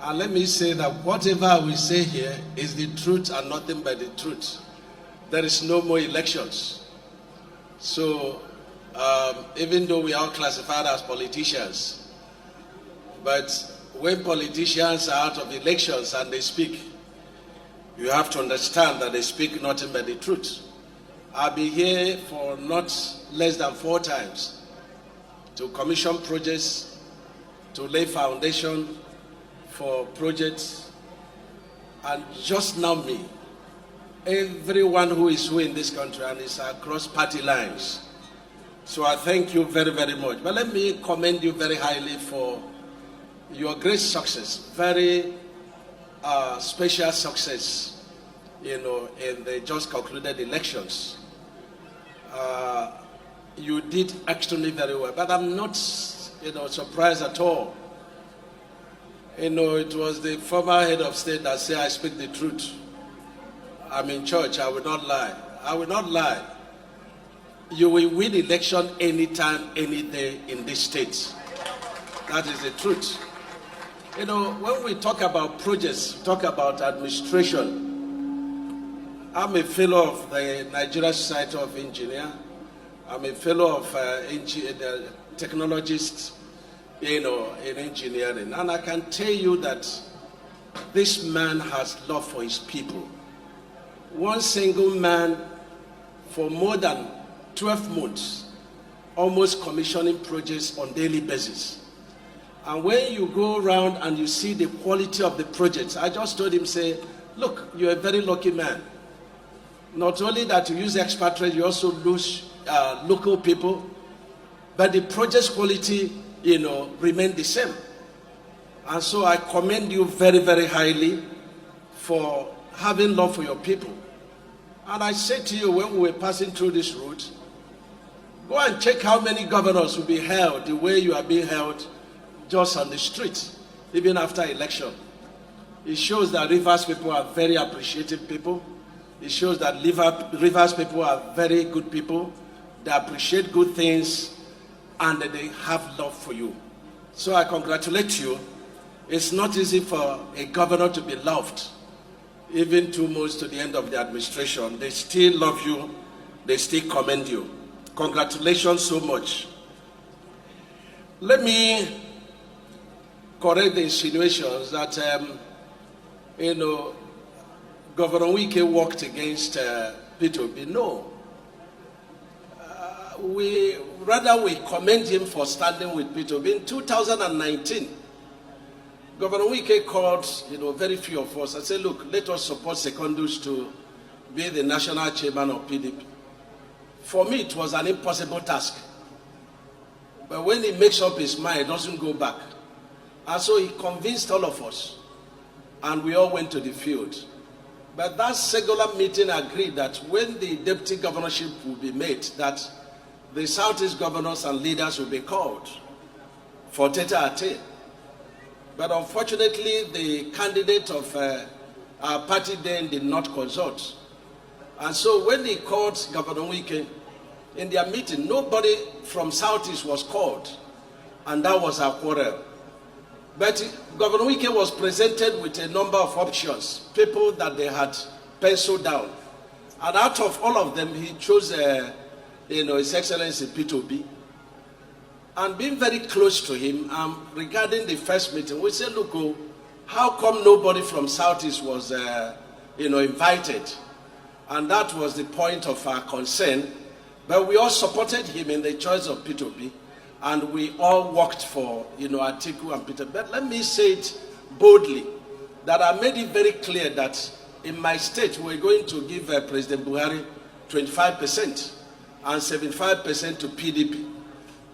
And let me say that whatever we say here is the truth and nothing but the truth. There is no more elections. So even though we are classified as politicians, but when politicians are out of elections and they speak, you have to understand that they speak nothing but the truth. I'll be here for not less than 4 times to commission projects, to lay foundation for projects, and just now me, everyone who is who in this country and is across party lines. So I thank you very, very much. But let me commend you very highly for your great success, very special success, in the just concluded elections. You did extremely very well, but I'm not, surprised at all. It was the former head of state that said, I speak the truth. I'm in church, I will not lie. I will not lie. You will win election anytime, any day in this state. That is the truth. When we talk about projects, talk about administration, I'm a fellow of the Nigeria Society of Engineers. I'm a fellow of technologists, in engineering. And I can tell you that this man has love for his people. One single man for more than 12 months, almost commissioning projects on a daily basis. And when you go around and you see the quality of the projects, I just told him, say, look, you're a very lucky man. Not only that you use expatriates, you also lose local people, but the project's quality, remain the same. And so I commend you very, very highly for having love for your people. And I said to you when we were passing through this route, go and check how many governors will be held the way you are being held just on the street, even after election. It shows that Rivers people are very appreciative people. It shows that Rivers people are very good people. They appreciate good things and they have love for you. So I congratulate you. It's not easy for a governor to be loved, even 2 months to the end of the administration. They still love you. They still commend you. Congratulations so much. Let me correct the insinuations that, Governor Wike worked against P2B. No. We commend him for standing with P2B. In 2019, Governor Wike called, very few of us and said, look, let us support Secondus to be the national chairman of PDP. For me, it was an impossible task. But when he makes up his mind, he doesn't go back. And so he convinced all of us, and we all went to the field. But that singular meeting agreed that when the deputy governorship will be made, that the Southeast governors and leaders will be called for tete-a-tete. But unfortunately, the candidate of our party then did not consult. And so when they called Governor Wike, in their meeting, nobody from Southeast was called. And that was our quarrel. But Governor Wike was presented with a number of options, people that they had penciled down. And out of all of them, he chose, His Excellency P2B. And being very close to him, regarding the first meeting, we said, look, how come nobody from Southeast was, invited? And that was the point of our concern. But we all supported him in the choice of P2B. And we all worked for, Atiku and Peter. But let me say it boldly, that I made it very clear that in my state, we're going to give President Buhari 25% and 75% to PDP.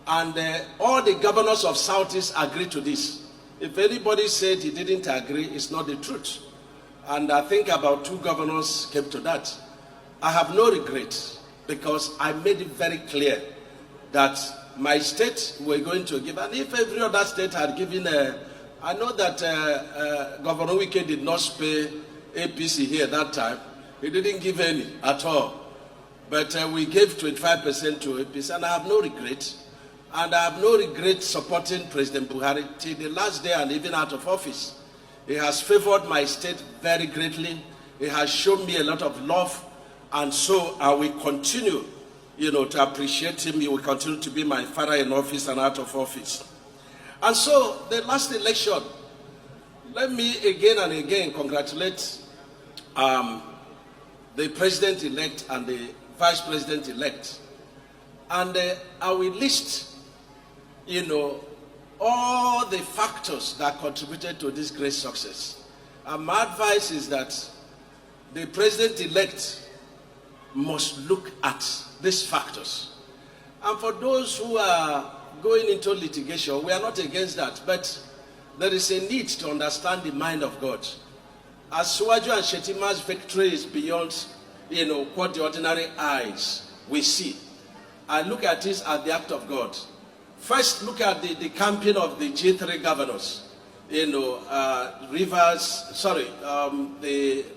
And all the governors of Southeast agreed to this. If anybody said he didn't agree, it's not the truth. And I think about 2 governors came to that. I have no regret because I made it very clear that my state were going to give, and if every other state had given I know that Governor Wike did not pay APC here that time. He didn't give any at all. But we gave 25% to APC, and I have no regret. And I have no regret supporting President Buhari till the last day and even out of office. He has favored my state very greatly. He has shown me a lot of love. And so I will continue, to appreciate him. He will continue to be my father in office and out of office. And so the last election, let me again and again congratulate the president-elect and the vice president-elect. And I will list, all the factors that contributed to this great success. And my advice is that the president-elect must look at these factors. And for those who are going into litigation, we are not against that, but there is a need to understand the mind of God. Asiwaju and Shetima's victory is beyond, what the ordinary eyes we see. I look at this as the act of God. First, look at the campaign of the G3 governors. The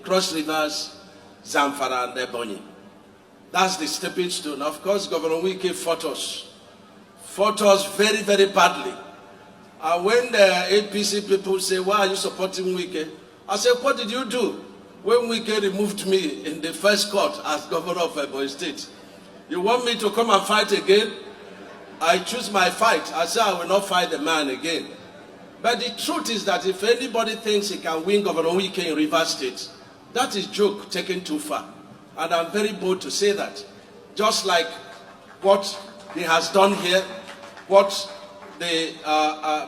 Cross Rivers, Zamfara, and Ebonyi. That's the stepping stone. Of course, Governor Wike fought us very, very badly. And when the APC people say, why are you supporting Wike? I said, what did you do when Wike removed me in the first court as governor of Ebonyi State? You want me to come and fight again? I choose my fight. I say I will not fight the man again. But the truth is that if anybody thinks he can win Governor Wike in Rivers State, that is joke taken too far. And I'm very bold to say that. Just like what he has done here, what the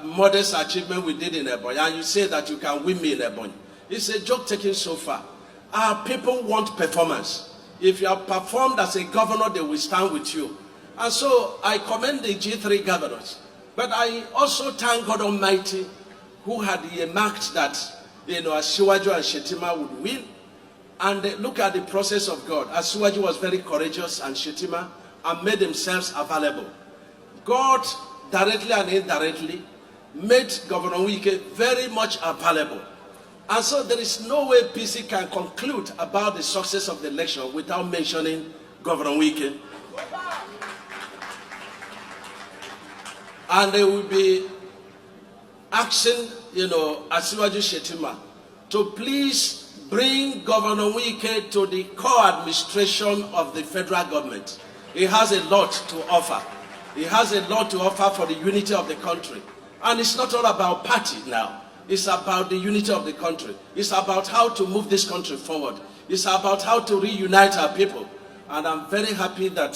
modest achievement we did in Ebonyi, and you say that you can win me in Ebonyi. It's a joke taken so far. Our people want performance. If you have performed as a governor, they will stand with you. And so I commend the G3 governors. But I also thank God Almighty who had earmarked that, Asiwaju and Shetima would win. And look at the process of God. Asiwaju was very courageous and Shetima and made themselves available. God, directly and indirectly, made Governor Wike very much available. And so there is no way PC can conclude about the success of the election without mentioning Governor Wike. And they will be asking, Asiwaju Shetima to please bring Governor Wike to the core administration of the federal government. He has a lot to offer. He has a lot to offer for the unity of the country. And it's not all about party now. It's about the unity of the country. It's about how to move this country forward. It's about how to reunite our people. And I'm very happy that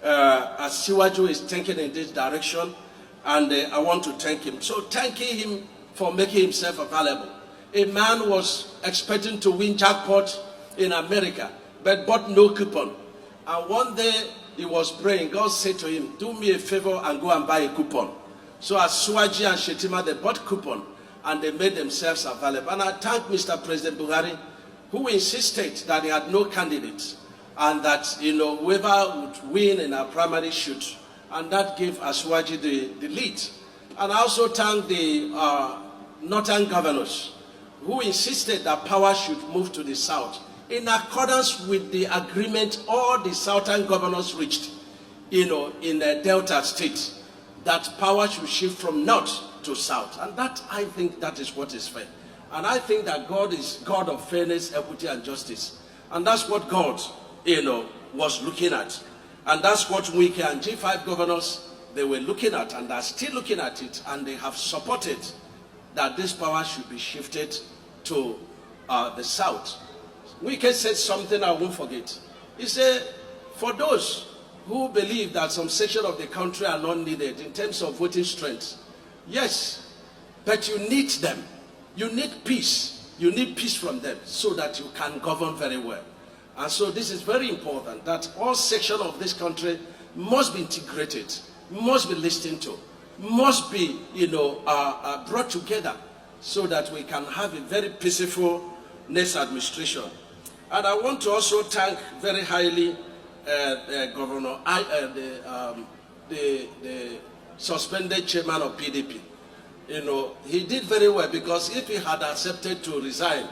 Asiwaju is thinking in this direction. And I want to thank him. So thanking him for making himself available. A man was expecting to win jackpot in America, but bought no coupon. And one day he was praying. God said to him, do me a favor and go and buy a coupon. So Asiwaju and Shetima, they bought coupon and they made themselves available. And I thank Mr. President Buhari, who insisted that he had no candidate and that, whoever would win in our primary should. And that gave Asiwaju the lead. And I also thank the northern governors who insisted that power should move to the south in accordance with the agreement all the southern governors reached, in the Delta state, that power should shift from north to south. And that, I think, that is what is fair. And I think that God is God of fairness, equity, and justice. And that's what God, was looking at. And that's what Wike and G5 governors, they were looking at, and are still looking at it, and they have supported that this power should be shifted to the south. Wike said something I won't forget. He said, for those who believe that some section of the country are not needed in terms of voting strength, yes, but you need them. You need peace. You need peace from them so that you can govern very well. And so this is very important, that all sections of this country must be integrated, must be listened to, must be, brought together so that we can have a very peaceful next administration. And I want to also thank very highly Governor, the suspended chairman of PDP. He did very well, because if he had accepted to resign,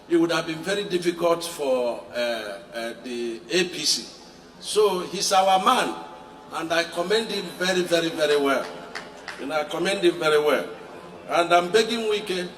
it would have been very difficult for the APC. So he's our man, and I commend him very, very, very well. I commend him very well. And I'm begging Wike